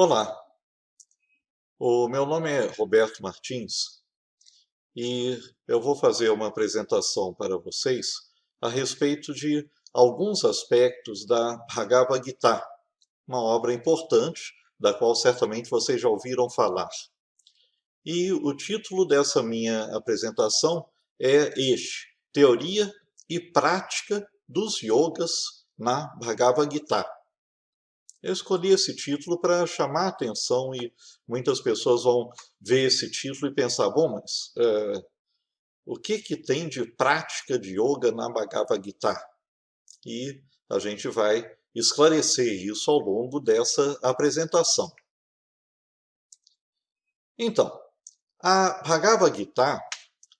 Olá, o meu nome é Roberto Martins e eu vou fazer uma apresentação para vocês a respeito de alguns aspectos da Bhagavad Gita, uma obra importante da qual certamente vocês já ouviram falar. E o título dessa minha apresentação é este: Teoria e Prática dos Yogas na Bhagavad Gita. Eu escolhi esse título para chamar a atenção e muitas pessoas vão ver esse título e pensar, bom, mas o que tem de prática de yoga na Bhagavad Gita? E a gente vai esclarecer isso ao longo dessa apresentação. Então, a Bhagavad Gita,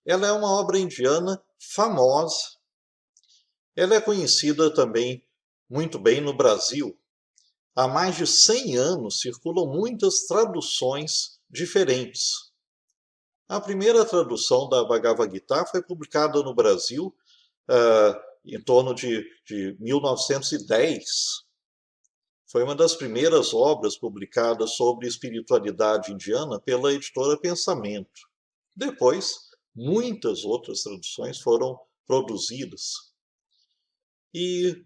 ela é uma obra indiana famosa. Ela é conhecida também muito bem no Brasil. Há mais de 100 anos circulam muitas traduções diferentes. A primeira tradução da Bhagavad Gita foi publicada no Brasil em torno de 1910. Foi uma das primeiras obras publicadas sobre espiritualidade indiana pela editora Pensamento. Depois, muitas outras traduções foram produzidas. E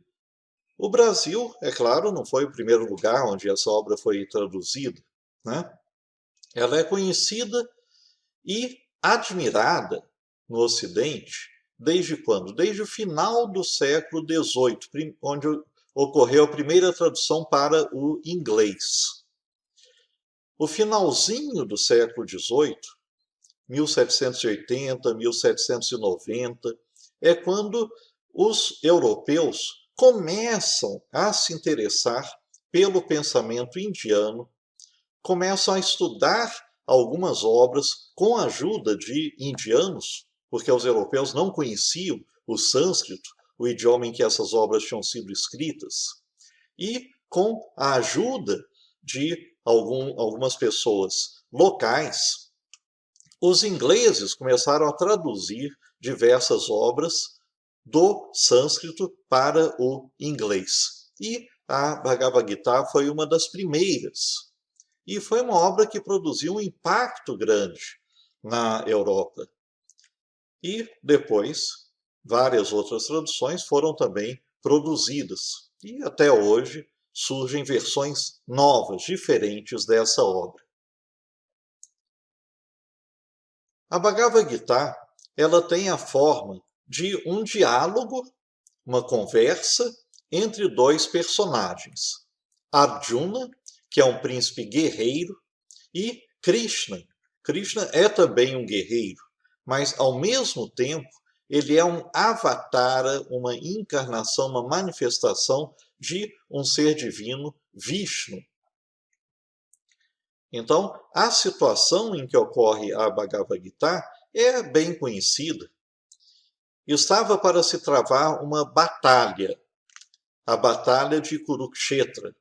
o Brasil, é claro, não foi o primeiro lugar onde essa obra foi traduzida, né? Ela é conhecida e admirada no Ocidente desde quando? Desde o final do século XVIII, onde ocorreu a primeira tradução para o inglês. O finalzinho do século XVIII, 1780, 1790, é quando os europeus começam a se interessar pelo pensamento indiano, começam a estudar algumas obras com a ajuda de indianos, porque os europeus não conheciam o sânscrito, o idioma em que essas obras tinham sido escritas, e com a ajuda de algumas pessoas locais, os ingleses começaram a traduzir diversas obras do sânscrito para o inglês. E a Bhagavad Gita foi uma das primeiras. E foi uma obra que produziu um impacto grande na Europa. E depois, várias outras traduções foram também produzidas. E até hoje surgem versões novas, diferentes dessa obra. A Bhagavad Gita, ela tem a forma de um diálogo, uma conversa entre dois personagens. Arjuna, que é um príncipe guerreiro, e Krishna. Krishna é também um guerreiro, mas ao mesmo tempo ele é um avatara, uma encarnação, uma manifestação de um ser divino, Vishnu. Então, a situação em que ocorre a Bhagavad Gita é bem conhecida. Estava para se travar uma batalha, a Batalha de Kurukshetra,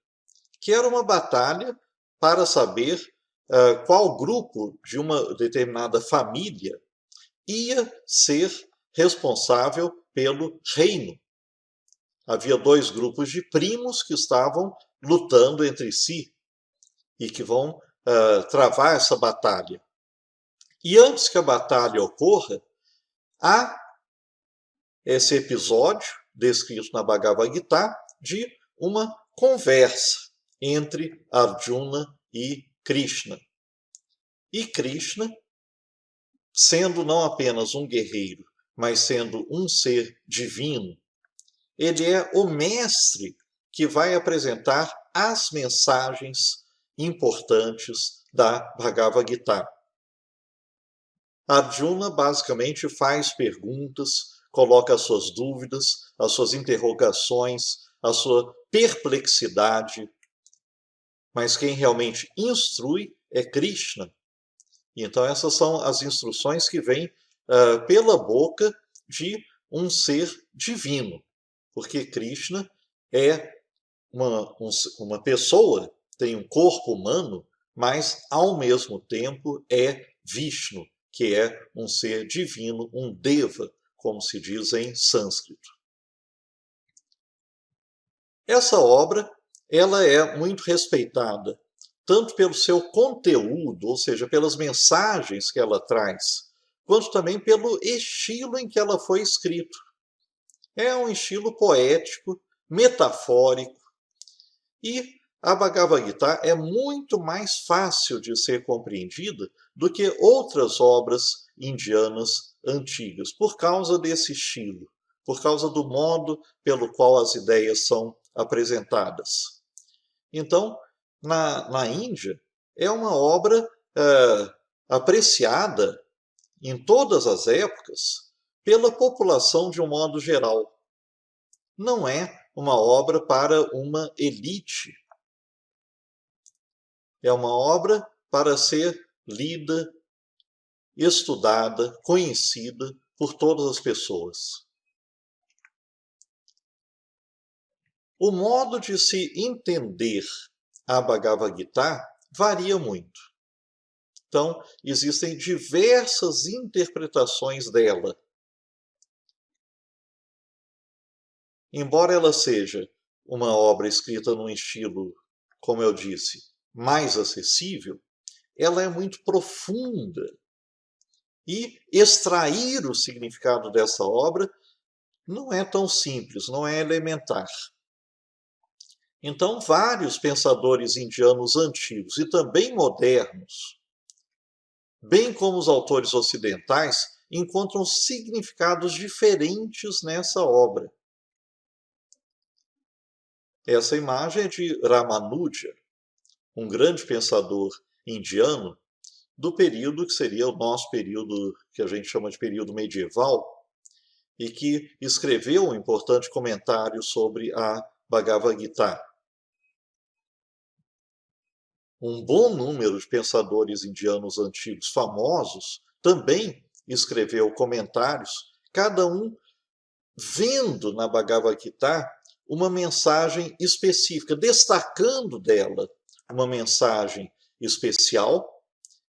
que era uma batalha para saber qual grupo de uma determinada família ia ser responsável pelo reino. Havia dois grupos de primos que estavam lutando entre si e que vão travar essa batalha. E antes que a batalha ocorra, há esse episódio descrito na Bhagavad Gita de uma conversa entre Arjuna e Krishna. E Krishna, sendo não apenas um guerreiro, mas sendo um ser divino, ele é o mestre que vai apresentar as mensagens importantes da Bhagavad Gita. Arjuna basicamente faz perguntas, coloca as suas dúvidas, as suas interrogações, a sua perplexidade, mas quem realmente instrui é Krishna. Então essas são as instruções que vêm pela boca de um ser divino, porque Krishna é uma pessoa, tem um corpo humano, mas ao mesmo tempo é Vishnu, que é um ser divino, um Deva, como se diz em sânscrito. Essa obra ela é muito respeitada, tanto pelo seu conteúdo, ou seja, pelas mensagens que ela traz, quanto também pelo estilo em que ela foi escrita. É um estilo poético, metafórico, e a Bhagavad Gita é muito mais fácil de ser compreendida do que outras obras indianas antigas, por causa desse estilo, por causa do modo pelo qual as ideias são apresentadas. Então, na Índia, é uma obra apreciada em todas as épocas pela população de um modo geral. Não é uma obra para uma elite. É uma obra para ser lida, estudada, conhecida por todas as pessoas. O modo de se entender a Bhagavad Gita varia muito. Então, existem diversas interpretações dela. Embora ela seja uma obra escrita num estilo, como eu disse, mais acessível, ela é muito profunda. E extrair o significado dessa obra não é tão simples, não é elementar. Então, vários pensadores indianos antigos e também modernos, bem como os autores ocidentais, encontram significados diferentes nessa obra. Essa imagem é de Ramanuja, um grande pensador indiano do período que seria o nosso período, que a gente chama de período medieval, e que escreveu um importante comentário sobre a Bhagavad Gita. Um bom número de pensadores indianos antigos famosos também escreveu comentários, cada um vendo na Bhagavad Gita uma mensagem específica, destacando dela uma mensagem especial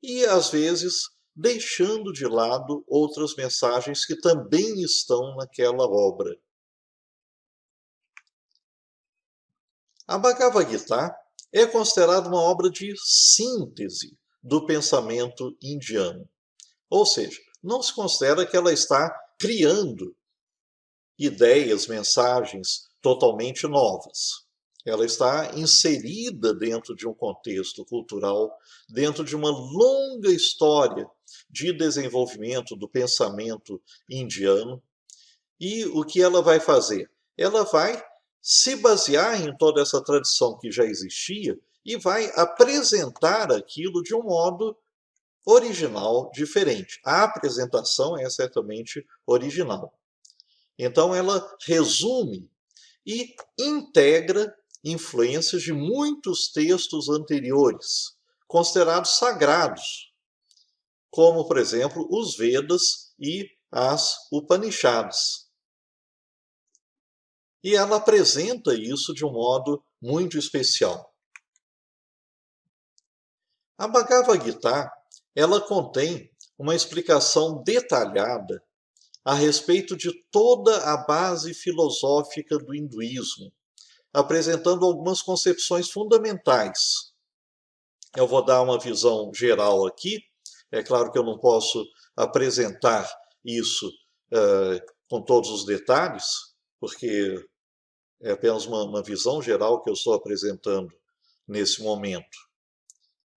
e, às vezes, deixando de lado outras mensagens que também estão naquela obra. A Bhagavad Gita é considerada uma obra de síntese do pensamento indiano. Ou seja, não se considera que ela está criando ideias, mensagens totalmente novas. Ela está inserida dentro de um contexto cultural, dentro de uma longa história de desenvolvimento do pensamento indiano. E o que ela vai fazer? Ela vai se basear em toda essa tradição que já existia e vai apresentar aquilo de um modo original, diferente. A apresentação é certamente original. Então, ela resume e integra influências de muitos textos anteriores, considerados sagrados, como, por exemplo, os Vedas e as Upanishads. E ela apresenta isso de um modo muito especial. A Bhagavad Gita, ela contém uma explicação detalhada a respeito de toda a base filosófica do hinduísmo, apresentando algumas concepções fundamentais. Eu vou dar uma visão geral aqui. É claro que eu não posso apresentar isso com todos os detalhes, porque é apenas uma visão geral que eu estou apresentando nesse momento.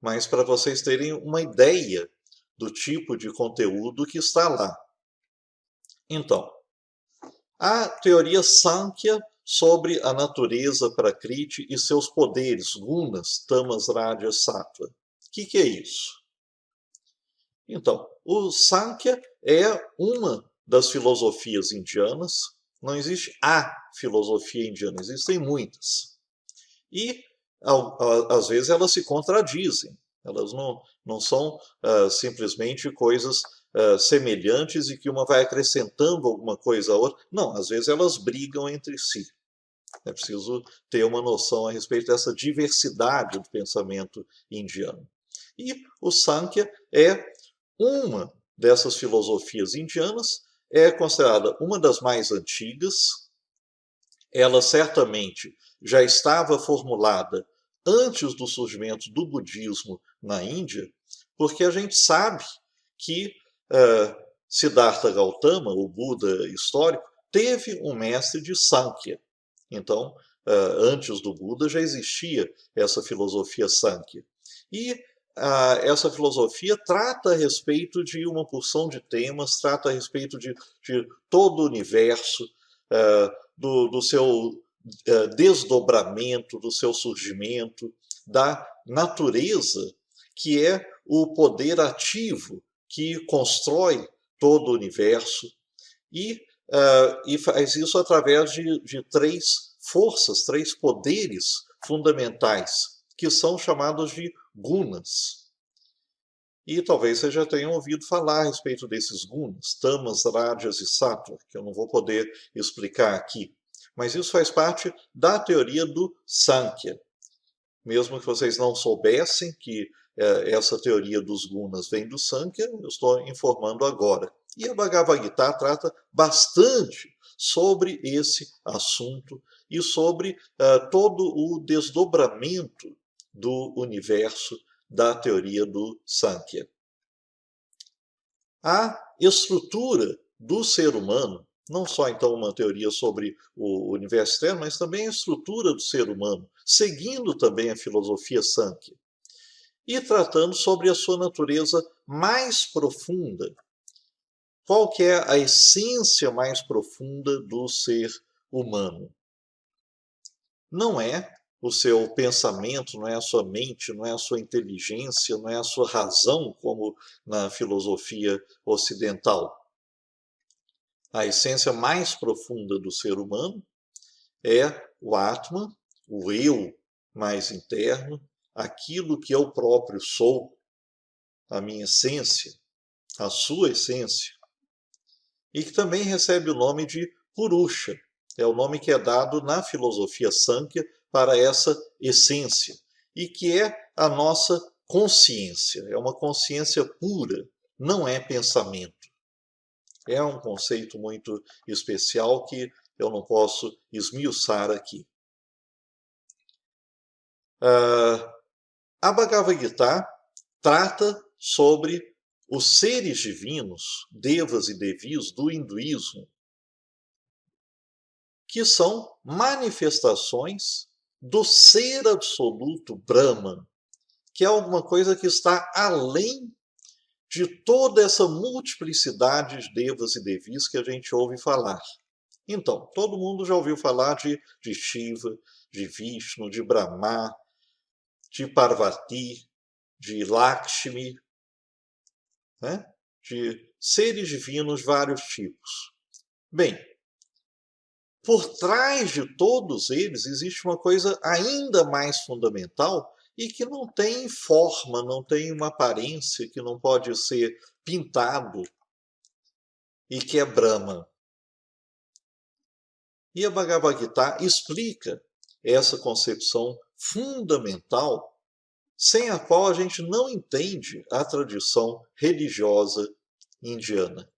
Mas para vocês terem uma ideia do tipo de conteúdo que está lá. Então, a teoria Sankhya sobre a natureza Prakriti e seus poderes, gunas, tamas, rajas, sattva. O que é isso? Então, o Sankhya é uma das filosofias indianas. Não existe a filosofia indiana, existem muitas. E, às vezes, elas se contradizem. Elas não são simplesmente coisas semelhantes e que uma vai acrescentando alguma coisa à outra. Não, às vezes elas brigam entre si. É preciso ter uma noção a respeito dessa diversidade do pensamento indiano. E o Sankhya é uma dessas filosofias indianas, é considerada uma das mais antigas. Ela certamente já estava formulada antes do surgimento do budismo na Índia, porque a gente sabe que Siddhartha Gautama, o Buda histórico, teve um mestre de Sankhya. Então, antes do Buda já existia essa filosofia Sankhya. E essa filosofia trata a respeito de uma porção de temas, trata a respeito de todo o universo, do seu desdobramento, do seu surgimento, da natureza, que é o poder ativo que constrói todo o universo, e faz isso através de três forças, três poderes fundamentais, que são chamados de gunas. E talvez vocês já tenham ouvido falar a respeito desses gunas, tamas, rajas e sattva, que eu não vou poder explicar aqui. Mas isso faz parte da teoria do Sankhya. Mesmo que vocês não soubessem que essa teoria dos gunas vem do Sankhya, eu estou informando agora. E a Bhagavad Gita trata bastante sobre esse assunto e sobre todo o desdobramento do universo da teoria do Sankhya. A estrutura do ser humano, não só então uma teoria sobre o universo externo, mas também a estrutura do ser humano, seguindo também a filosofia Sankhya, e tratando sobre a sua natureza mais profunda. Qual que é a essência mais profunda do ser humano? Não é o seu pensamento, não é a sua mente, não é a sua inteligência, não é a sua razão, como na filosofia ocidental. A essência mais profunda do ser humano é o Atman, o eu mais interno, aquilo que eu próprio sou, a minha essência, a sua essência, e que também recebe o nome de Purusha. É o nome que é dado na filosofia Sankhya para essa essência, e que é a nossa consciência. É uma consciência pura, não é pensamento. É um conceito muito especial que eu não posso esmiuçar aqui. A Bhagavad Gita trata sobre os seres divinos, devas e devis, do hinduísmo, que são manifestações do ser absoluto Brahman, que é alguma coisa que está além de toda essa multiplicidade de devas e devis que a gente ouve falar. Então, todo mundo já ouviu falar de Shiva, de Vishnu, de Brahma, de Parvati, de Lakshmi, né? De seres divinos de vários tipos. Bem, por trás de todos eles existe uma coisa ainda mais fundamental e que não tem forma, não tem uma aparência, que não pode ser pintado, e que é Brahma. E a Bhagavad Gita explica essa concepção fundamental, sem a qual a gente não entende a tradição religiosa indiana.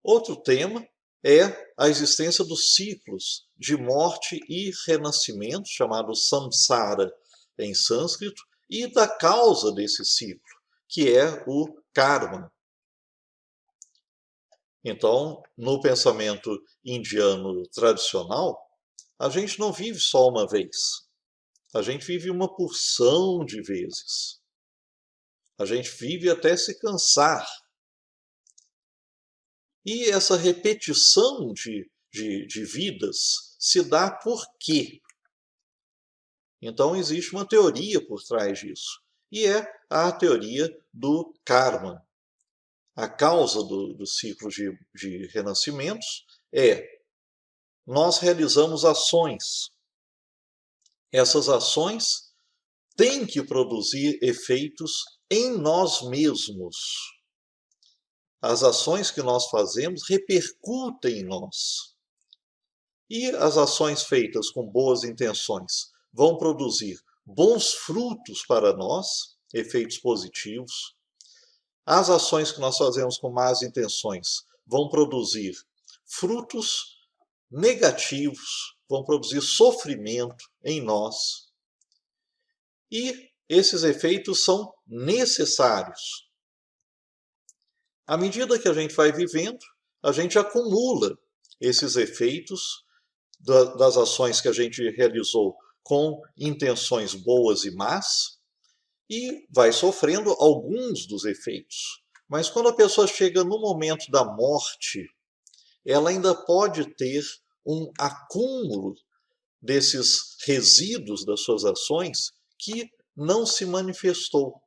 Outro tema é a existência dos ciclos de morte e renascimento, chamado samsara em sânscrito, e da causa desse ciclo, que é o karma. Então, no pensamento indiano tradicional, a gente não vive só uma vez. A gente vive uma porção de vezes. A gente vive até se cansar. E essa repetição de vidas se dá por quê? Então, existe uma teoria por trás disso. E é a teoria do karma. A causa do ciclo de renascimentos é: nós realizamos ações. Essas ações têm que produzir efeitos em nós mesmos. As ações que nós fazemos repercutem em nós. E as ações feitas com boas intenções vão produzir bons frutos para nós, efeitos positivos. As ações que nós fazemos com más intenções vão produzir frutos negativos, vão produzir sofrimento em nós. E esses efeitos são necessários. À medida que a gente vai vivendo, a gente acumula esses efeitos das ações que a gente realizou com intenções boas e más, e vai sofrendo alguns dos efeitos. Mas quando a pessoa chega no momento da morte, ela ainda pode ter um acúmulo desses resíduos das suas ações que não se manifestou.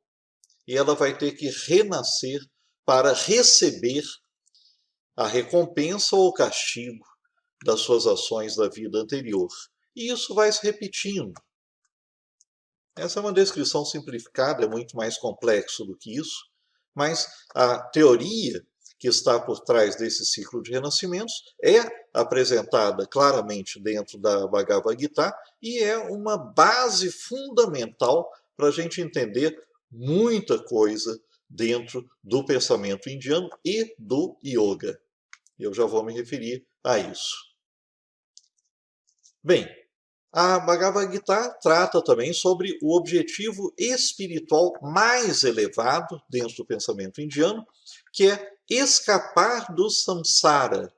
E ela vai ter que renascer para receber a recompensa ou o castigo das suas ações da vida anterior. E isso vai se repetindo. Essa é uma descrição simplificada, é muito mais complexo do que isso, mas a teoria que está por trás desse ciclo de renascimentos é apresentada claramente dentro da Bhagavad Gita e é uma base fundamental para a gente entender muita coisa dentro do pensamento indiano e do yoga. Eu já vou me referir a isso. Bem, a Bhagavad Gita trata também sobre o objetivo espiritual mais elevado dentro do pensamento indiano, que é escapar do samsara,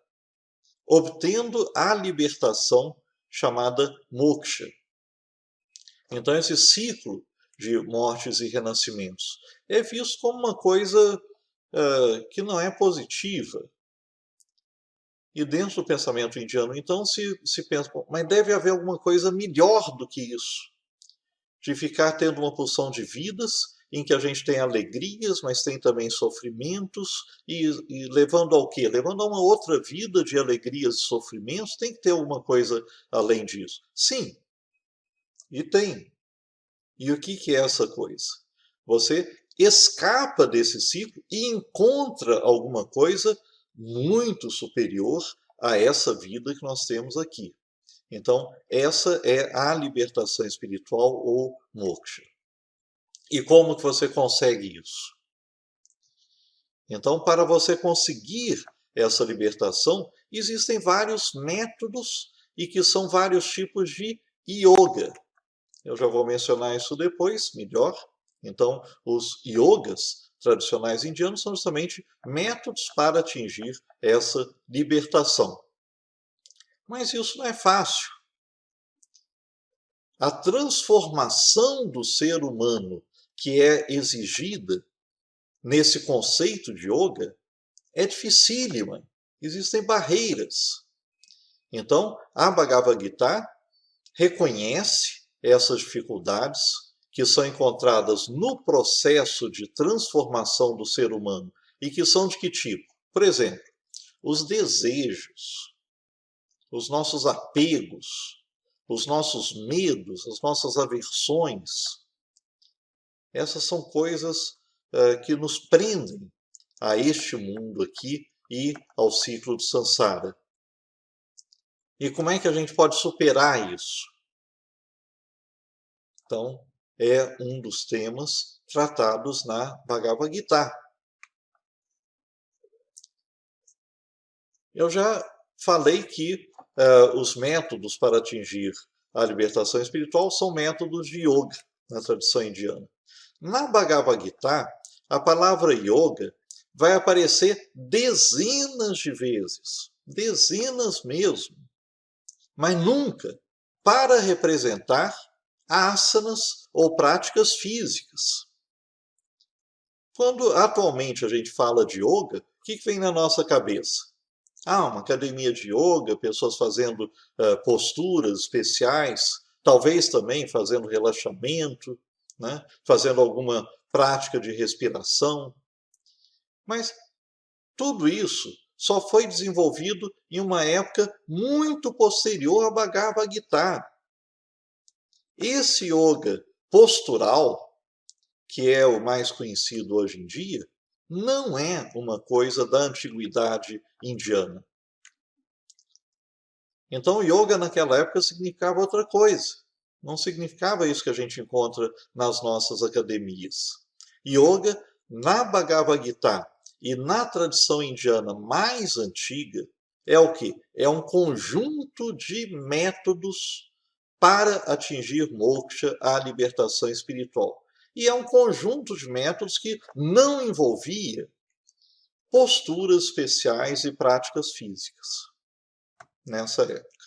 obtendo a libertação chamada moksha. Então, esse ciclo de mortes e renascimentos é visto como uma coisa que não é positiva. E dentro do pensamento indiano, então, se pensa, mas deve haver alguma coisa melhor do que isso. De ficar tendo uma porção de vidas em que a gente tem alegrias, mas tem também sofrimentos, e levando ao quê? Levando a uma outra vida de alegrias e sofrimentos, tem que ter alguma coisa além disso. Sim, e tem. E o que é essa coisa? Você escapa desse ciclo e encontra alguma coisa muito superior a essa vida que nós temos aqui. Então, essa é a libertação espiritual ou moksha. E como que você consegue isso? Então, para você conseguir essa libertação, existem vários métodos e que são vários tipos de yoga. Eu já vou mencionar isso depois, melhor. Então, os yogas tradicionais indianos são justamente métodos para atingir essa libertação. Mas isso não é fácil. A transformação do ser humano que é exigida nesse conceito de yoga é dificílima. Existem barreiras. Então, a Bhagavad Gita reconhece essas dificuldades que são encontradas no processo de transformação do ser humano e que são de que tipo? Por exemplo, os desejos, os nossos apegos, os nossos medos, as nossas aversões. Essas são coisas que nos prendem a este mundo aqui e ao ciclo do samsara. E como é que a gente pode superar isso? Então, é um dos temas tratados na Bhagavad Gita. Eu já falei que os métodos para atingir a libertação espiritual são métodos de yoga na tradição indiana. Na Bhagavad Gita, a palavra yoga vai aparecer dezenas de vezes, dezenas mesmo, mas nunca para representar asanas ou práticas físicas. Quando atualmente a gente fala de yoga, o que vem na nossa cabeça? Uma academia de yoga, pessoas fazendo posturas especiais, talvez também fazendo relaxamento, né? Fazendo alguma prática de respiração. Mas tudo isso só foi desenvolvido em uma época muito posterior à Bhagavad Gita. Esse yoga postural, que é o mais conhecido hoje em dia, não é uma coisa da antiguidade indiana. Então, yoga naquela época significava outra coisa. Não significava isso que a gente encontra nas nossas academias. Yoga, na Bhagavad Gita e na tradição indiana mais antiga, é o quê? É um conjunto de métodos para atingir moksha, a libertação espiritual. E é um conjunto de métodos que não envolvia posturas especiais e práticas físicas nessa época.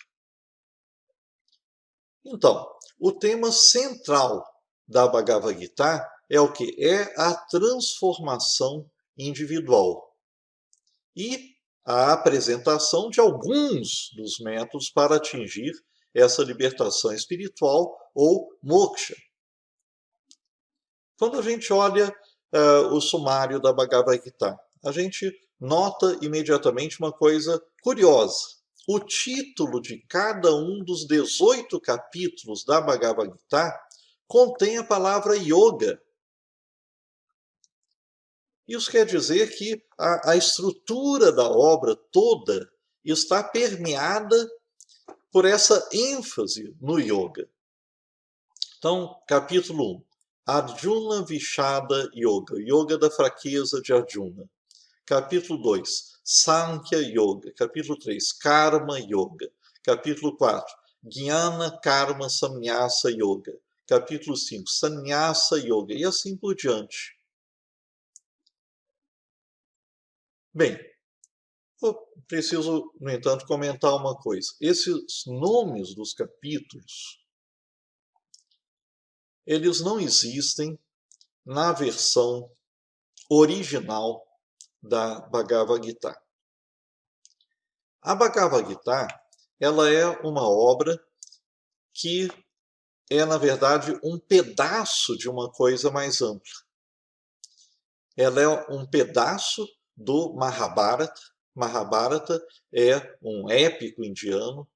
Então, o tema central da Bhagavad Gita é o que? É a transformação individual e a apresentação de alguns dos métodos para atingir essa libertação espiritual ou moksha. Quando a gente olha o sumário da Bhagavad Gita, a gente nota imediatamente uma coisa curiosa. O título de cada um dos 18 capítulos da Bhagavad Gita contém a palavra yoga. Isso quer dizer que a estrutura da obra toda está permeada por essa ênfase no yoga. Então, capítulo 1. Arjuna Vishada Yoga, Yoga da fraqueza de Arjuna. Capítulo 2, Sankhya Yoga. Capítulo 3, Karma Yoga. Capítulo 4, Jnana Karma Samnyasa Yoga. Capítulo 5, Sannyasa Yoga. E assim por diante. Bem, eu preciso, no entanto, comentar uma coisa. Esses nomes dos capítulos, eles não existem na versão original da Bhagavad Gita. A Bhagavad Gita, ela é uma obra que é, na verdade, um pedaço de uma coisa mais ampla. Ela é um pedaço do Mahabharata. Mahabharata é um épico indiano,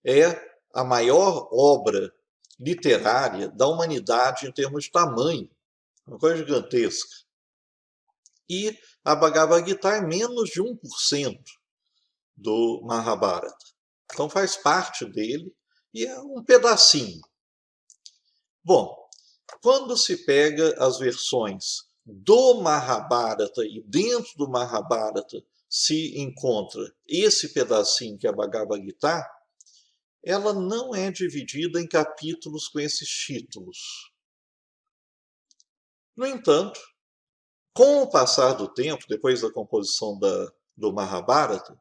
é a maior obra literária da humanidade em termos de tamanho, uma coisa gigantesca. E a Bhagavad Gita é menos de 1% do Mahabharata. Então faz parte dele e é um pedacinho. Bom, quando se pega as versões do Mahabharata e dentro do Mahabharata se encontra esse pedacinho que é a Bhagavad Gita, ela não é dividida em capítulos com esses títulos. No entanto, com o passar do tempo, depois da composição do Mahabharata,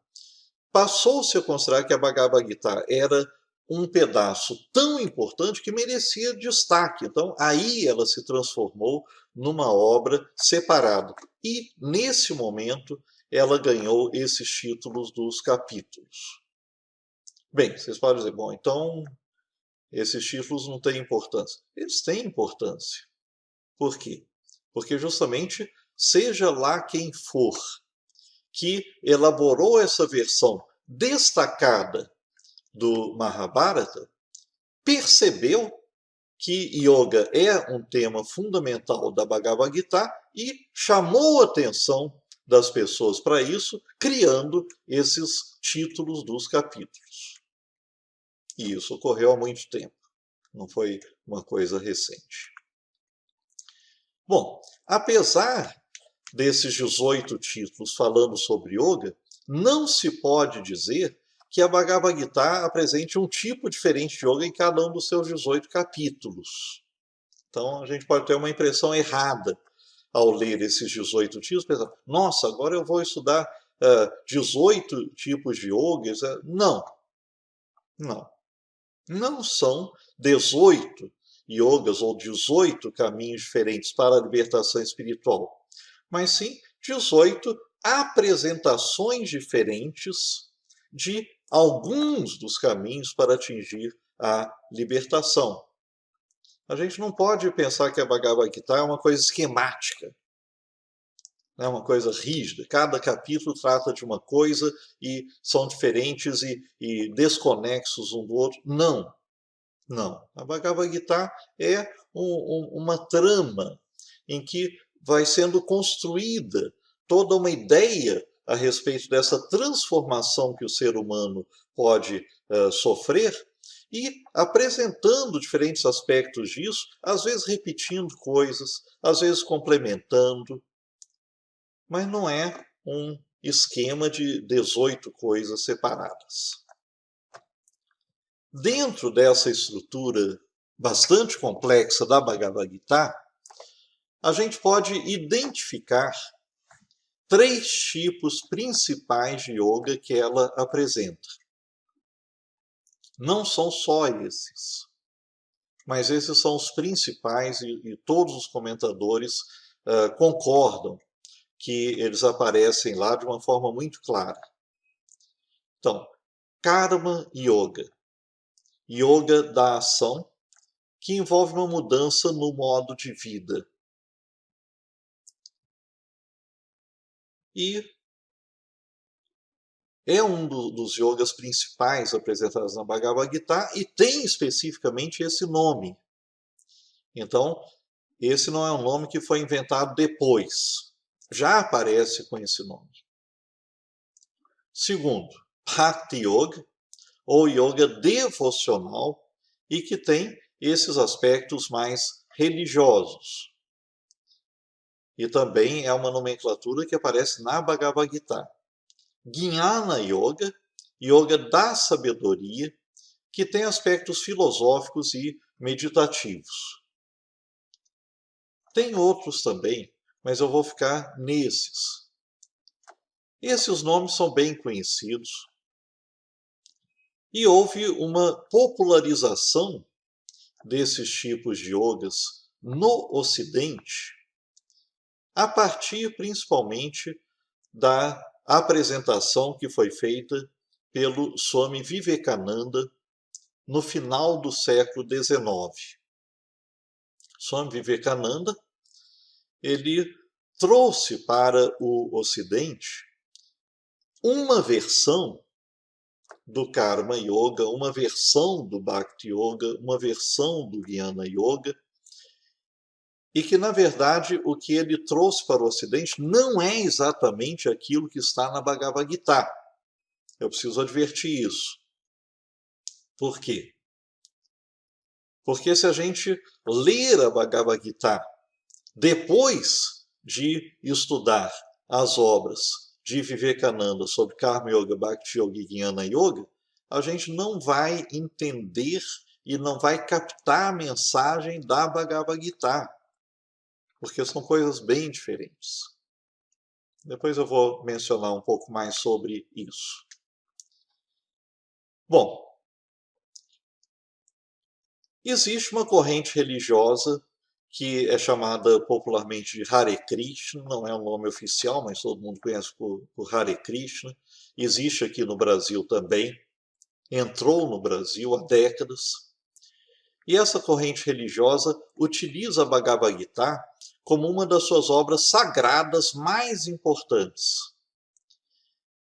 passou-se a considerar que a Bhagavad Gita era um pedaço tão importante que merecia destaque. Então, aí ela se transformou numa obra separada. E, nesse momento, ela ganhou esses títulos dos capítulos. Bem, vocês podem dizer, bom, então esses títulos não têm importância. Eles têm importância. Por quê? Porque justamente, seja lá quem for que elaborou essa versão destacada do Mahabharata, percebeu que yoga é um tema fundamental da Bhagavad Gita e chamou a atenção das pessoas para isso, criando esses títulos dos capítulos. E isso ocorreu há muito tempo, não foi uma coisa recente. Bom, apesar desses 18 títulos falando sobre yoga, não se pode dizer que a Bhagavad Gita apresente um tipo diferente de yoga em cada um dos seus 18 capítulos. Então, a gente pode ter uma impressão errada ao ler esses 18 títulos, pensar, nossa, agora eu vou estudar 18 tipos de yogas. Não. Não são 18 yogas ou 18 caminhos diferentes para a libertação espiritual, mas sim 18 apresentações diferentes de alguns dos caminhos para atingir a libertação. A gente não pode pensar que a Bhagavad Gita é uma coisa esquemática, é uma coisa rígida. Cada capítulo trata de uma coisa e são diferentes e desconexos um do outro. Não. A Bhagavad Gita é uma trama em que vai sendo construída toda uma ideia a respeito dessa transformação que o ser humano pode sofrer e apresentando diferentes aspectos disso, às vezes repetindo coisas, às vezes complementando, mas não é um esquema de 18 coisas separadas. Dentro dessa estrutura bastante complexa da Bhagavad Gita, a gente pode identificar 3 tipos principais de yoga que ela apresenta. Não são só esses, mas esses são os principais e todos os comentadores concordam que eles aparecem lá de uma forma muito clara. Então, Karma Yoga. Yoga da ação, que envolve uma mudança no modo de vida. E é um dos yogas principais apresentados na Bhagavad Gita e tem especificamente esse nome. Então, esse não é um nome que foi inventado depois. Já aparece com esse nome. Segundo, Bhakti Yoga, ou yoga devocional, e que tem esses aspectos mais religiosos. E também é uma nomenclatura que aparece na Bhagavad Gita. Jnana Yoga, yoga da sabedoria, que tem aspectos filosóficos e meditativos. Tem outros também, mas eu vou ficar nesses. Esses nomes são bem conhecidos. E houve uma popularização desses tipos de yogas no Ocidente, a partir principalmente da apresentação que foi feita pelo Swami Vivekananda no final do século XIX. Swami Vivekananda, ele trouxe para o Ocidente uma versão do Karma Yoga, uma versão do Bhakti Yoga, uma versão do Jnana Yoga, e que, na verdade, o que ele trouxe para o Ocidente não é exatamente aquilo que está na Bhagavad Gita. Eu preciso advertir isso. Por quê? Porque se a gente ler a Bhagavad Gita depois de estudar as obras de Vivekananda sobre Karma Yoga, Bhakti Yoga e Jnana Yoga, a gente não vai entender e não vai captar a mensagem da Bhagavad Gita, porque são coisas bem diferentes. Depois eu vou mencionar um pouco mais sobre isso. Bom, existe uma corrente religiosa que é chamada popularmente de Hare Krishna, não é um nome oficial, mas todo mundo conhece por Hare Krishna. Existe aqui no Brasil também, entrou no Brasil há décadas. E essa corrente religiosa utiliza a Bhagavad Gita como uma das suas obras sagradas mais importantes.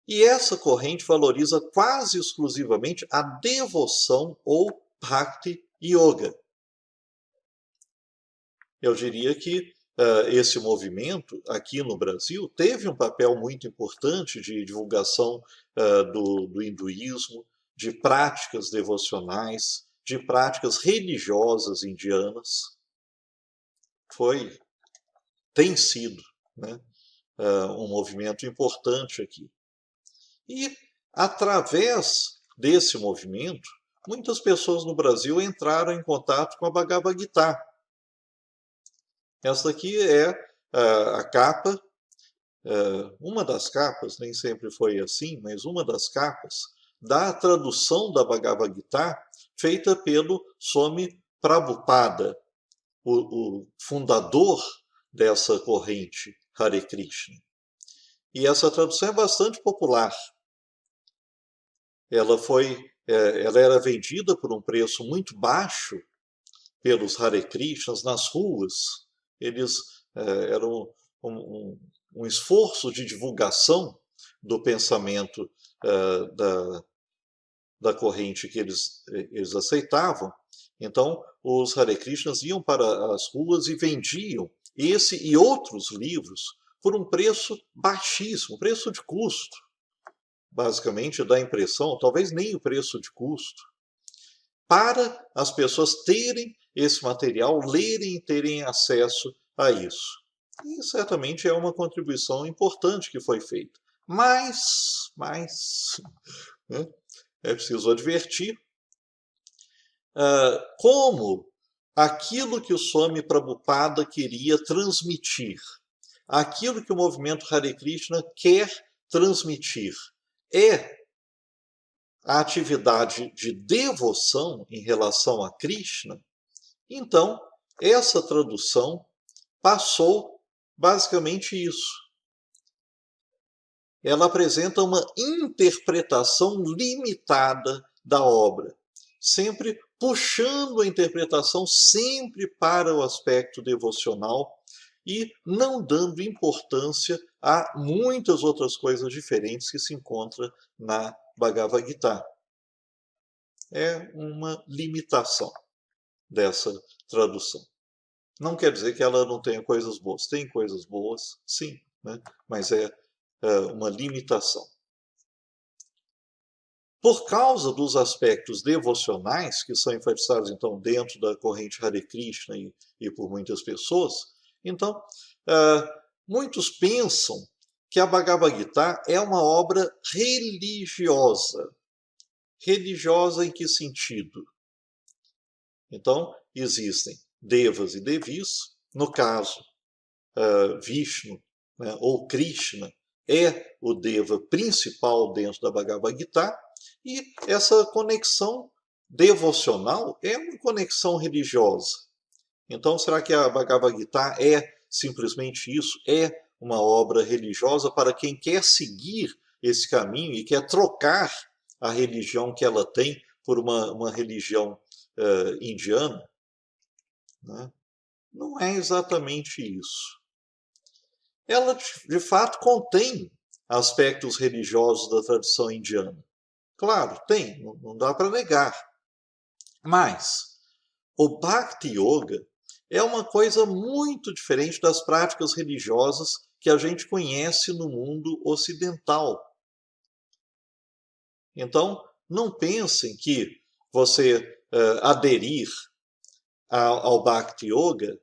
E essa corrente valoriza quase exclusivamente a devoção ou Bhakti Yoga. Eu diria que esse movimento, aqui no Brasil, teve um papel muito importante de divulgação do hinduísmo, de práticas devocionais, de práticas religiosas indianas. Tem sido, né, um movimento importante aqui. E, através desse movimento, muitas pessoas no Brasil entraram em contato com a Bhagavad Gita. Essa aqui é a capa, uma das capas, nem sempre foi assim, mas uma das capas da tradução da Bhagavad Gita feita pelo Swami Prabhupada, o fundador dessa corrente Hare Krishna. E essa tradução é bastante popular. Ela era vendida por um preço muito baixo pelos Hare Krishnas nas ruas. Eles eram um esforço de divulgação do pensamento da corrente que eles aceitavam. Então, os Hare Krishnas iam para as ruas e vendiam esse e outros livros por um preço baixíssimo, preço de custo. Basicamente, dá a impressão, talvez nem o preço de custo, para as pessoas terem esse material, lerem e terem acesso a isso. E certamente é uma contribuição importante que foi feita. Mas né, é preciso advertir, como aquilo que o Swami Prabhupada queria transmitir, aquilo que o movimento Hare Krishna quer transmitir, é a atividade de devoção em relação a Krishna. Então, essa tradução passou basicamente isso. Ela apresenta uma interpretação limitada da obra, sempre puxando a interpretação sempre para o aspecto devocional e não dando importância a muitas outras coisas diferentes que se encontram na Bhagavad Gita. É uma limitação dessa tradução. Não quer dizer que ela não tenha coisas boas. Tem coisas boas, sim, né? Mas é uma limitação. Por causa dos aspectos devocionais, que são enfatizados, então, dentro da corrente Hare Krishna e por muitas pessoas, então, muitos pensam que a Bhagavad Gita é uma obra religiosa. Religiosa em que sentido? Então, existem devas e devis. No caso, Vishnu, né, ou Krishna é o deva principal dentro da Bhagavad Gita, e essa conexão devocional é uma conexão religiosa. Então, será que a Bhagavad Gita é simplesmente isso? É uma obra religiosa para quem quer seguir esse caminho e quer trocar a religião que ela tem por uma religião indiana? Né? Não é exatamente isso. Ela, de fato, contém aspectos religiosos da tradição indiana. Claro, tem, não dá para negar. Mas o Bhakti Yoga é uma coisa muito diferente das práticas religiosas que a gente conhece no mundo ocidental. Então, não pensem que você aderir ao Bhakti Yoga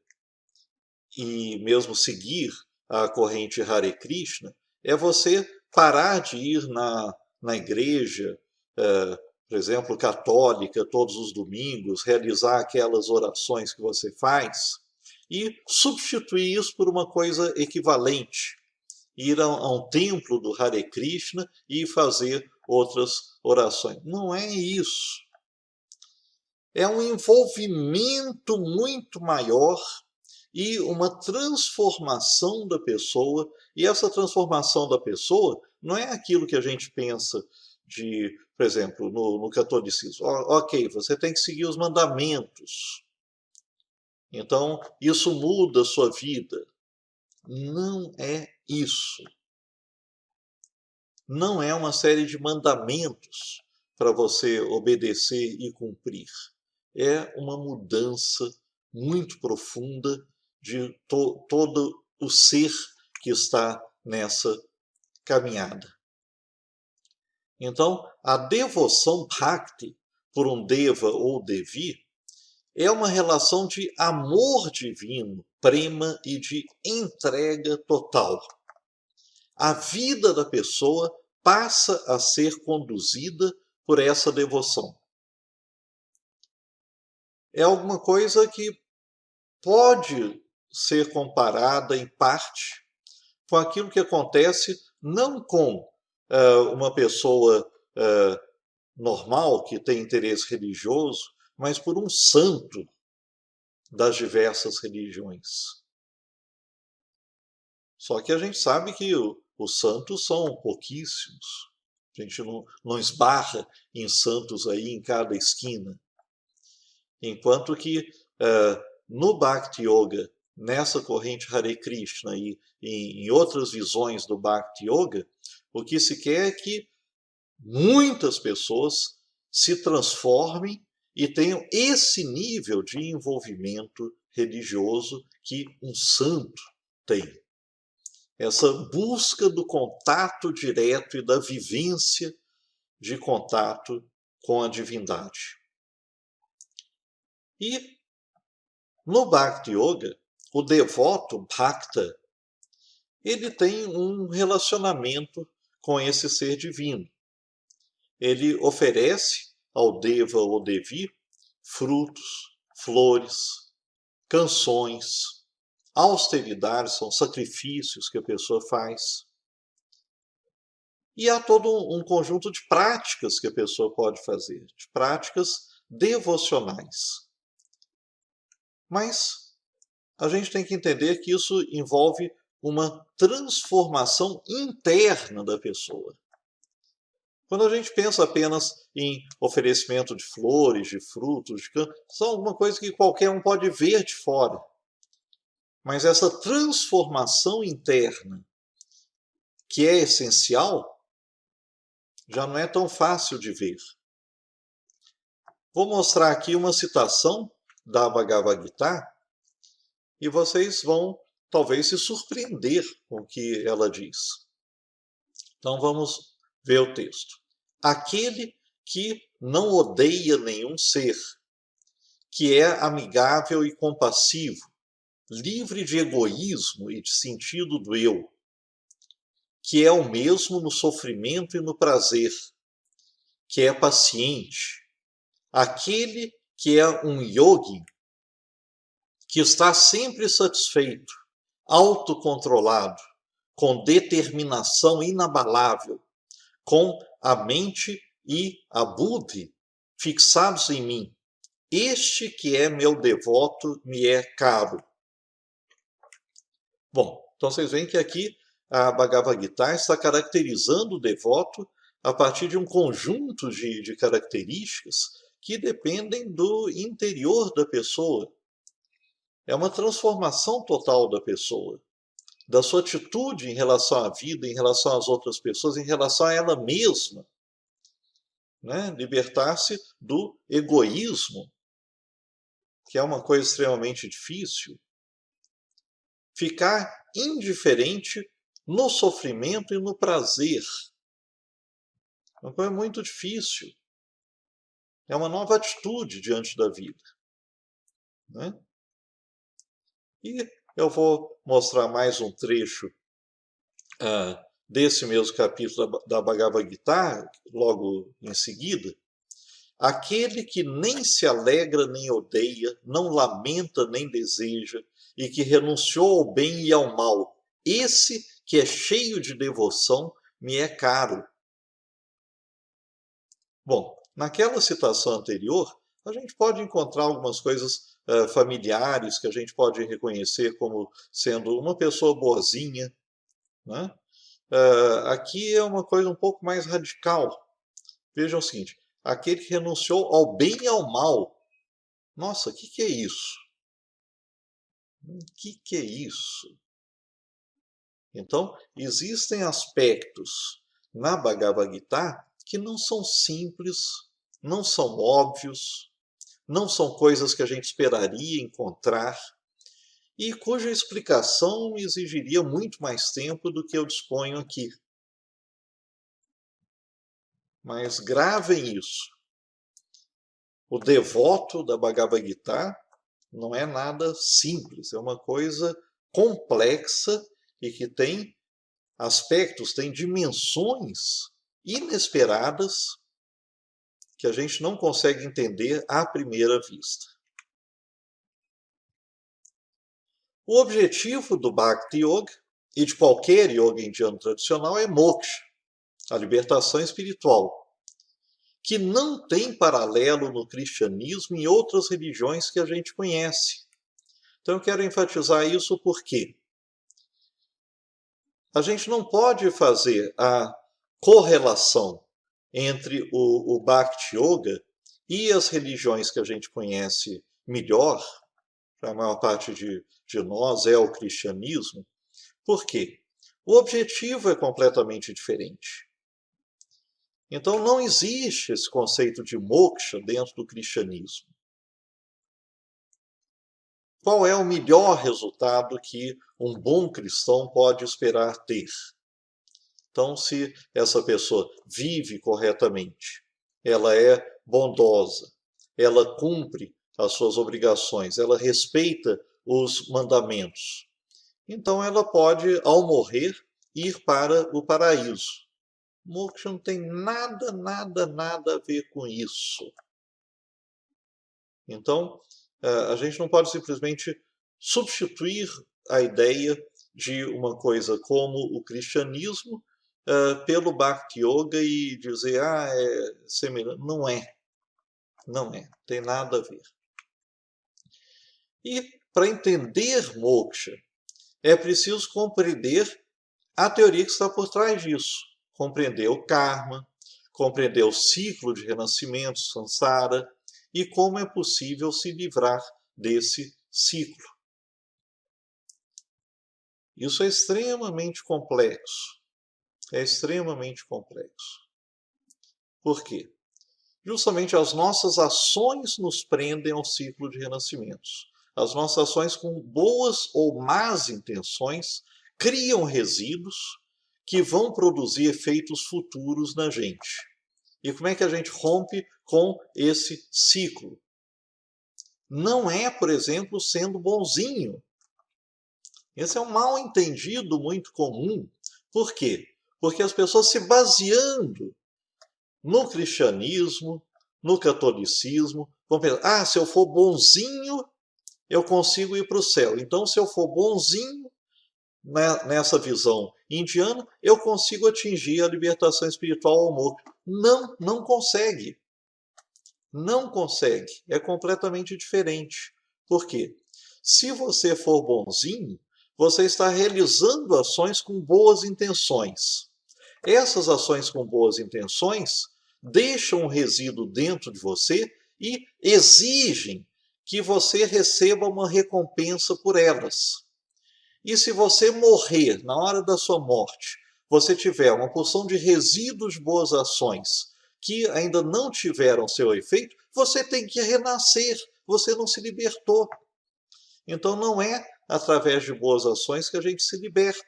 e mesmo seguir a corrente Hare Krishna é você parar de ir na igreja, por exemplo, católica, todos os domingos, realizar aquelas orações que você faz e substituir isso por uma coisa equivalente. Ir a um templo do Hare Krishna e fazer outras orações. Não é isso. É um envolvimento muito maior e uma transformação da pessoa. E essa transformação da pessoa não é aquilo que a gente pensa de, por exemplo, no catolicismo. Ok, você tem que seguir os mandamentos. Então, isso muda a sua vida. Não é isso. Não é uma série de mandamentos para você obedecer e cumprir. É uma mudança muito profunda de todo o ser que está nessa caminhada. Então, a devoção bhakti por um deva ou devi é uma relação de amor divino, prema e de entrega total. A vida da pessoa passa a ser conduzida por essa devoção. É alguma coisa que pode ser comparada, em parte, com aquilo que acontece não com uma pessoa normal, que tem interesse religioso, mas por um santo das diversas religiões. Só que a gente sabe que os santos são pouquíssimos. A gente não esbarra em santos aí em cada esquina. Enquanto que no Bhakti Yoga, nessa corrente Hare Krishna e em outras visões do Bhakti Yoga, o que se quer é que muitas pessoas se transformem e tenham esse nível de envolvimento religioso que um santo tem. Essa busca do contato direto e da vivência de contato com a divindade. E no Bhakti Yoga, o devoto Bhakta, ele tem um relacionamento com esse ser divino. Ele oferece ao Deva ou Devi frutos, flores, canções, austeridades, são sacrifícios que a pessoa faz. E há todo um conjunto de práticas que a pessoa pode fazer, de práticas devocionais. Mas a gente tem que entender que isso envolve uma transformação interna da pessoa. Quando a gente pensa apenas em oferecimento de flores, de frutos, de canto, são alguma coisa que qualquer um pode ver de fora. Mas essa transformação interna, que é essencial, já não é tão fácil de ver. Vou mostrar aqui uma citação da Bhagavad Gita e vocês vão talvez se surpreender com o que ela diz. Então vamos ver o texto. Aquele que não odeia nenhum ser, que é amigável e compassivo, livre de egoísmo e de sentido do eu, que é o mesmo no sofrimento e no prazer, que é paciente, aquele que é um yogi, que está sempre satisfeito, autocontrolado, com determinação inabalável, com a mente e a buddhi fixados em mim. Este que é meu devoto me é caro. Bom, então vocês veem que aqui a Bhagavad Gita está caracterizando o devoto a partir de um conjunto de características que dependem do interior da pessoa. É uma transformação total da pessoa, da sua atitude em relação à vida, em relação às outras pessoas, em relação a ela mesma. Né? Libertar-se do egoísmo, que é uma coisa extremamente difícil. Ficar indiferente no sofrimento e no prazer. É uma coisa muito difícil. É uma nova atitude diante da vida. Né? E eu vou mostrar mais um trecho desse mesmo capítulo da Bhagavad Gita, logo em seguida. Aquele que nem se alegra nem odeia, não lamenta nem deseja, e que renunciou ao bem e ao mal, esse que é cheio de devoção, me é caro. Bom, naquela citação anterior, a gente pode encontrar algumas coisas familiares que a gente pode reconhecer como sendo uma pessoa boazinha. Né? Aqui é uma coisa um pouco mais radical. Vejam o seguinte, aquele que renunciou ao bem e ao mal. Nossa, o que é isso? O que é isso? Então, existem aspectos na Bhagavad Gita que não são simples, não são óbvios, não são coisas que a gente esperaria encontrar e cuja explicação exigiria muito mais tempo do que eu disponho aqui. Mas gravem isso. O devoto da Bhagavad Gita não é nada simples, é uma coisa complexa e que tem aspectos, tem dimensões inesperadas que a gente não consegue entender à primeira vista. O objetivo do Bhakti Yoga e de qualquer yoga indiano tradicional é moksha, a libertação espiritual, que não tem paralelo no cristianismo e em outras religiões que a gente conhece. Então eu quero enfatizar isso porque a gente não pode fazer a correlação entre o Bhakti Yoga e as religiões que a gente conhece melhor, a maior parte de nós é o cristianismo. Por quê? O objetivo é completamente diferente. Então não existe esse conceito de moksha dentro do cristianismo. Qual é o melhor resultado que um bom cristão pode esperar ter? Então, se essa pessoa vive corretamente, ela é bondosa, ela cumpre as suas obrigações, ela respeita os mandamentos, então ela pode, ao morrer, ir para o paraíso. Moksha não tem nada, nada, nada a ver com isso. Então, a gente não pode simplesmente substituir a ideia de uma coisa como o cristianismo pelo Bhakti Yoga e dizer, é semelhante. Não é. Não é. Tem nada a ver. E para entender moksha, é preciso compreender a teoria que está por trás disso. Compreender o karma, compreender o ciclo de renascimento, samsara, e como é possível se livrar desse ciclo. Isso é extremamente complexo. É extremamente complexo. Por quê? Justamente as nossas ações nos prendem ao ciclo de renascimentos. As nossas ações com boas ou más intenções criam resíduos que vão produzir efeitos futuros na gente. E como é que a gente rompe com esse ciclo? Não é, por exemplo, sendo bonzinho. Esse é um mal entendido muito comum. Por quê? Porque as pessoas se baseando no cristianismo, no catolicismo, vão pensar, se eu for bonzinho, eu consigo ir para o céu. Então, se eu for bonzinho, nessa visão indiana, eu consigo atingir a libertação espiritual ou moksha. Não, não consegue. Não consegue. É completamente diferente. Por quê? Se você for bonzinho, você está realizando ações com boas intenções. Essas ações com boas intenções deixam um resíduo dentro de você e exigem que você receba uma recompensa por elas. E se você morrer na hora da sua morte, você tiver uma porção de resíduos de boas ações que ainda não tiveram seu efeito, você tem que renascer, você não se libertou. Então não é através de boas ações que a gente se liberta.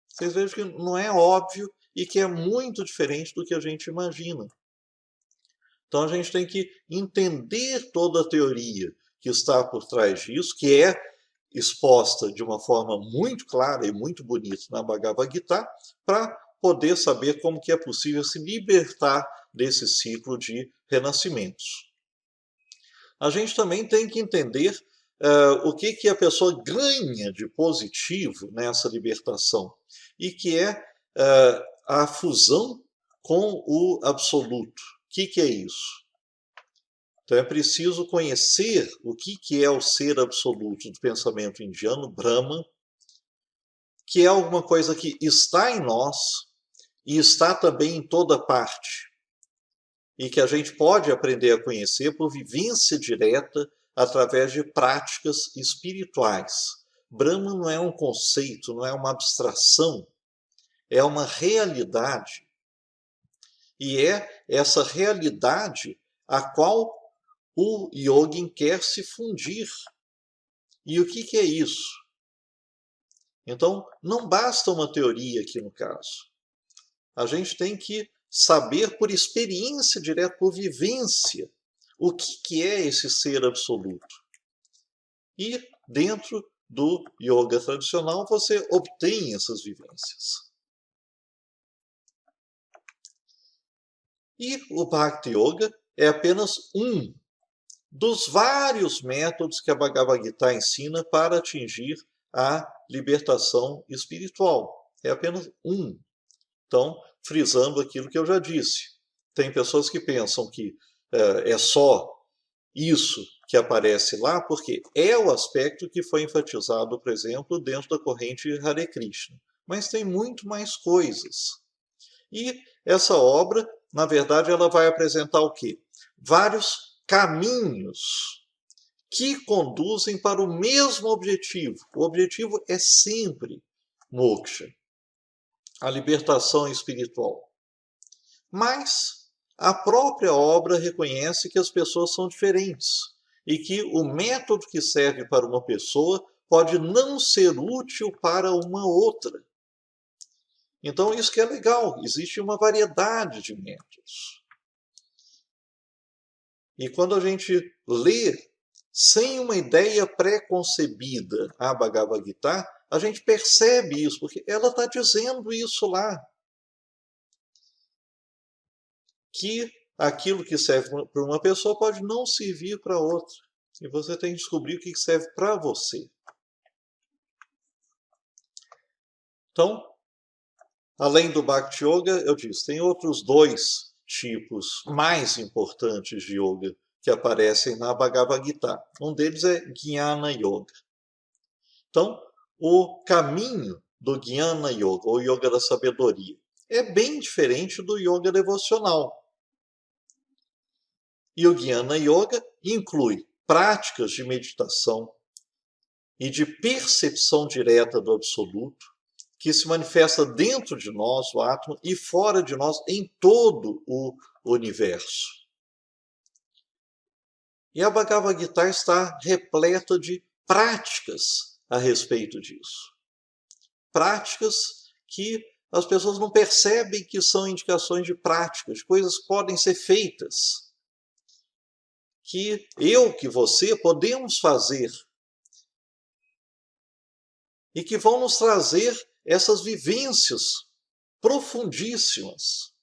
Vocês vejam que não é óbvio e que é muito diferente do que a gente imagina. Então a gente tem que entender toda a teoria que está por trás disso, que é exposta de uma forma muito clara e muito bonita na Bhagavad Gita, para poder saber como que é possível se libertar desse ciclo de renascimentos. A gente também tem que entender o que a pessoa ganha de positivo nessa libertação, e que é a fusão com o absoluto. O que é isso? Então é preciso conhecer o que é o ser absoluto do pensamento indiano, Brahman, que é alguma coisa que está em nós e está também em toda parte, e que a gente pode aprender a conhecer por vivência direta através de práticas espirituais. Brahman não é um conceito, não é uma abstração, é uma realidade. E é essa realidade a qual o yogin quer se fundir. E o que é isso? Então, não basta uma teoria aqui no caso. A gente tem que saber por experiência direta, por vivência, o que é esse ser absoluto. E dentro do yoga tradicional você obtém essas vivências. E o Bhakti Yoga é apenas um dos vários métodos que a Bhagavad Gita ensina para atingir a libertação espiritual. É apenas um. Então, frisando aquilo que eu já disse. Tem pessoas que pensam que é só isso que aparece lá, porque é o aspecto que foi enfatizado, por exemplo, dentro da corrente Hare Krishna. Mas tem muito mais coisas. E essa obra, na verdade, ela vai apresentar o quê? Vários caminhos que conduzem para o mesmo objetivo. O objetivo é sempre moksha, a libertação espiritual. Mas a própria obra reconhece que as pessoas são diferentes e que o método que serve para uma pessoa pode não ser útil para uma outra. Então, isso que é legal, existe uma variedade de métodos. E quando a gente lê sem uma ideia pré-concebida a Bhagavad Gita, a gente percebe isso, porque ela está dizendo isso lá. que aquilo que serve para uma pessoa pode não servir para outra. E você tem que descobrir o que serve para você. Então, além do Bhakti Yoga, eu disse, tem outros dois tipos mais importantes de yoga que aparecem na Bhagavad Gita. Um deles é Jnana Yoga. Então, o caminho do Jnana Yoga, ou Yoga da Sabedoria, é bem diferente do Yoga devocional. E o Jnana Yoga inclui práticas de meditação e de percepção direta do Absoluto, que se manifesta dentro de nós, o átomo, e fora de nós, em todo o universo. E a Bhagavad Gita está repleta de práticas a respeito disso. Práticas que as pessoas não percebem que são indicações de práticas, coisas que podem ser feitas, que eu, que você, podemos fazer, e que vão nos trazer essas vivências profundíssimas.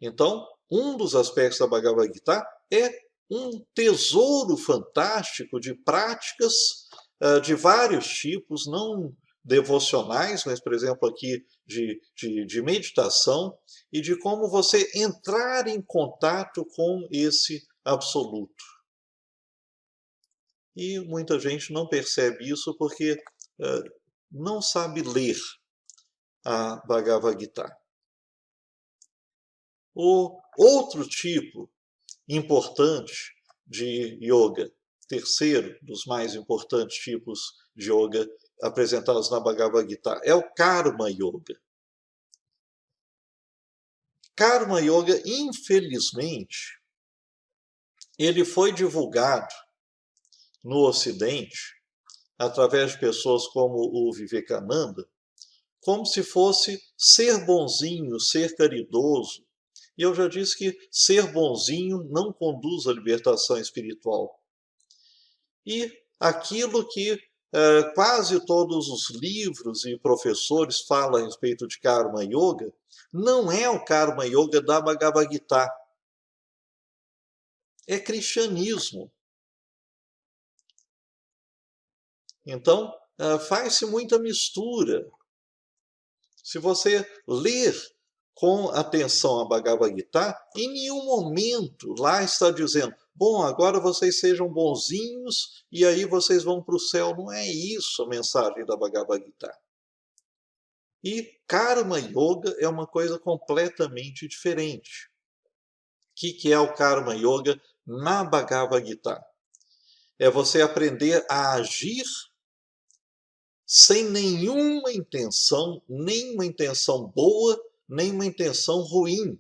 Então, um dos aspectos da Bhagavad Gita é um tesouro fantástico de práticas de vários tipos, não devocionais, mas, por exemplo, aqui de meditação, e de como você entrar em contato com esse absoluto. E muita gente não percebe isso porque não sabe ler a Bhagavad Gita. O outro tipo importante de yoga, terceiro dos mais importantes tipos de yoga apresentados na Bhagavad Gita, é o Karma Yoga. Karma Yoga, infelizmente, ele foi divulgado no Ocidente, através de pessoas como o Vivekananda, como se fosse ser bonzinho, ser caridoso. E eu já disse que ser bonzinho não conduz à libertação espiritual. E aquilo que quase todos os livros e professores falam a respeito de Karma Yoga, não é o Karma Yoga da Bhagavad Gita. É cristianismo. Então, faz-se muita mistura. Se você ler com atenção a Bhagavad Gita, em nenhum momento lá está dizendo, bom, agora vocês sejam bonzinhos e aí vocês vão para o céu. Não é isso a mensagem da Bhagavad Gita. E Karma Yoga é uma coisa completamente diferente. O que é o Karma Yoga na Bhagavad Gita? É você aprender a agir sem nenhuma intenção, nem uma intenção boa, nem uma intenção ruim.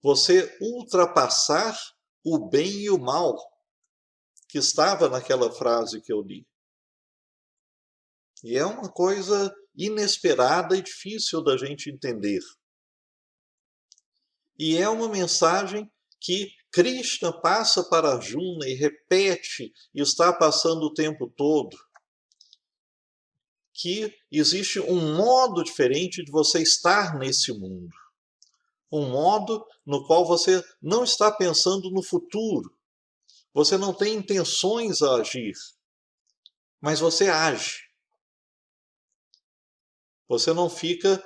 Você ultrapassar o bem e o mal, que estava naquela frase que eu li. E é uma coisa inesperada e difícil da gente entender. E é uma mensagem que Krishna passa para Arjuna e repete, e está passando o tempo todo, que existe um modo diferente de você estar nesse mundo. Um modo no qual você não está pensando no futuro. Você não tem intenções a agir, mas você age. Você não fica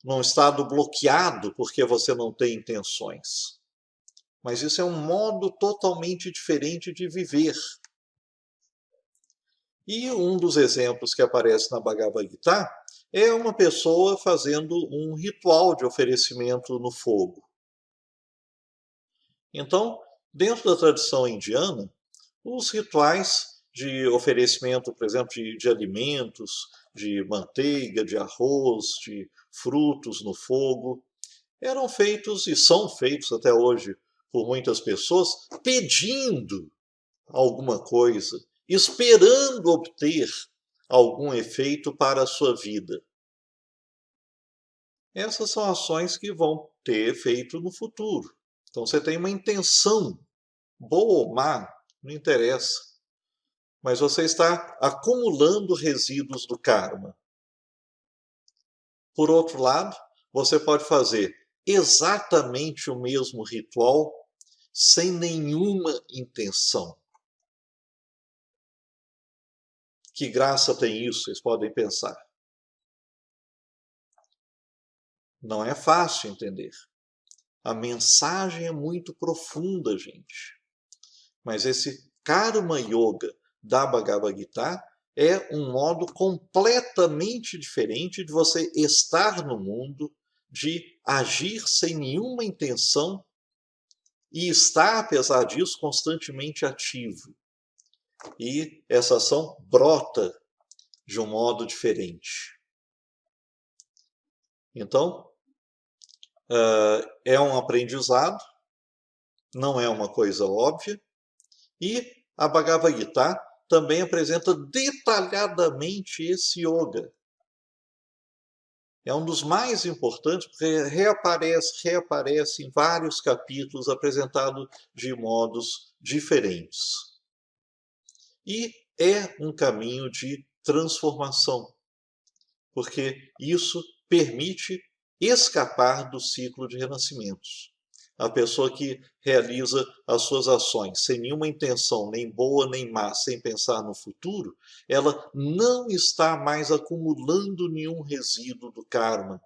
num estado bloqueado porque você não tem intenções. Mas isso é um modo totalmente diferente de viver. E um dos exemplos que aparece na Bhagavad Gita é uma pessoa fazendo um ritual de oferecimento no fogo. Então, dentro da tradição indiana, os rituais de oferecimento, por exemplo, de alimentos, de manteiga, de arroz, de frutos no fogo, eram feitos e são feitos até hoje por muitas pessoas pedindo alguma coisa, esperando obter algum efeito para a sua vida. Essas são ações que vão ter efeito no futuro. Então você tem uma intenção, boa ou má, não interessa. Mas você está acumulando resíduos do karma. Por outro lado, você pode fazer exatamente o mesmo ritual sem nenhuma intenção. Que graça tem isso, vocês podem pensar. Não é fácil entender. A mensagem é muito profunda, gente. Mas esse Karma Yoga da Bhagavad Gita é um modo completamente diferente de você estar no mundo, de agir sem nenhuma intenção e estar, apesar disso, constantemente ativo. E essa ação brota de um modo diferente. Então, é um aprendizado, não é uma coisa óbvia, e a Bhagavad Gita também apresenta detalhadamente esse yoga. É um dos mais importantes, porque reaparece em vários capítulos, apresentado de modos diferentes. E é um caminho de transformação, porque isso permite escapar do ciclo de renascimentos. A pessoa que realiza as suas ações sem nenhuma intenção, nem boa nem má, sem pensar no futuro, ela não está mais acumulando nenhum resíduo do karma.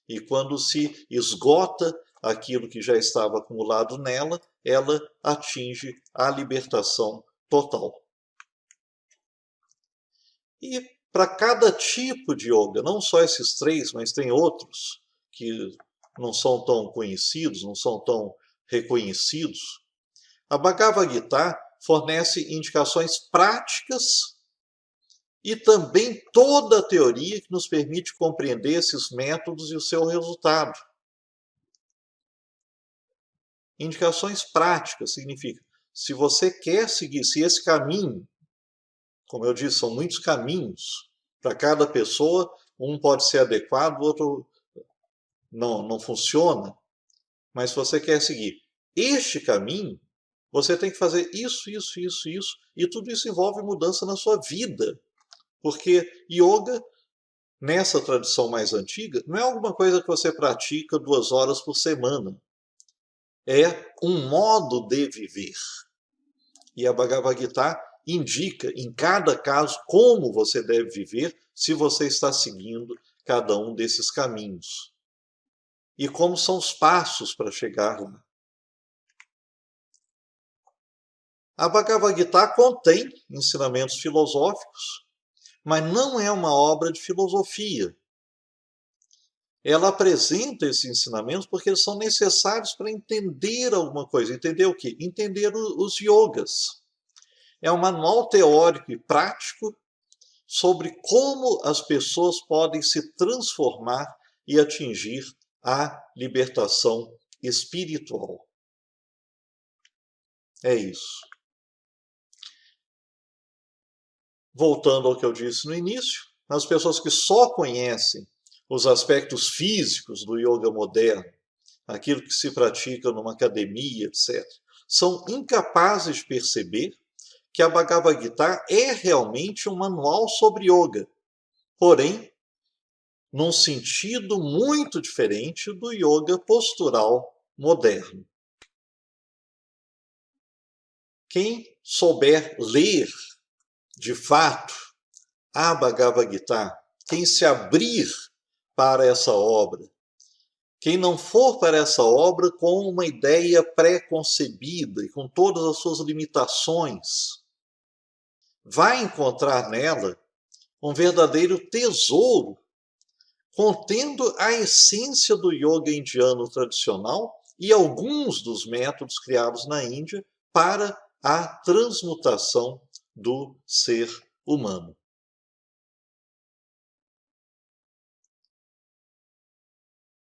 E quando se esgota aquilo que já estava acumulado nela, ela atinge a libertação total. E para cada tipo de yoga, não só esses três, mas tem outros que não são tão conhecidos, não são tão reconhecidos, a Bhagavad Gita fornece indicações práticas e também toda a teoria que nos permite compreender esses métodos e o seu resultado. Indicações práticas significa, se você quer seguir, se esse caminho, como eu disse, são muitos caminhos para cada pessoa, um pode ser adequado, o outro não funciona, mas se você quer seguir este caminho, você tem que fazer isso, e tudo isso envolve mudança na sua vida. Porque yoga, nessa tradição mais antiga, não é alguma coisa que você pratica 2 horas por semana. É um modo de viver. E a Bhagavad Gita indica, em cada caso, como você deve viver se você está seguindo cada um desses caminhos. E como são os passos para chegar lá. A Bhagavad Gita contém ensinamentos filosóficos, mas não é uma obra de filosofia. Ela apresenta esses ensinamentos porque eles são necessários para entender alguma coisa. Entender o quê? Entender os yogas. É um manual teórico e prático sobre como as pessoas podem se transformar e atingir a libertação espiritual. É isso. Voltando ao que eu disse no início, as pessoas que só conhecem os aspectos físicos do yoga moderno, aquilo que se pratica numa academia, etc., são incapazes de perceber que a Bhagavad Gita é realmente um manual sobre yoga, porém, num sentido muito diferente do yoga postural moderno. Quem souber ler, de fato, a Bhagavad Gita, quem se abrir para essa obra, quem não for para essa obra com uma ideia pré-concebida e com todas as suas limitações, vai encontrar nela um verdadeiro tesouro, contendo a essência do yoga indiano tradicional e alguns dos métodos criados na Índia para a transmutação do ser humano.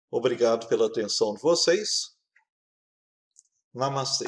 Obrigado pela atenção de vocês. Namastê.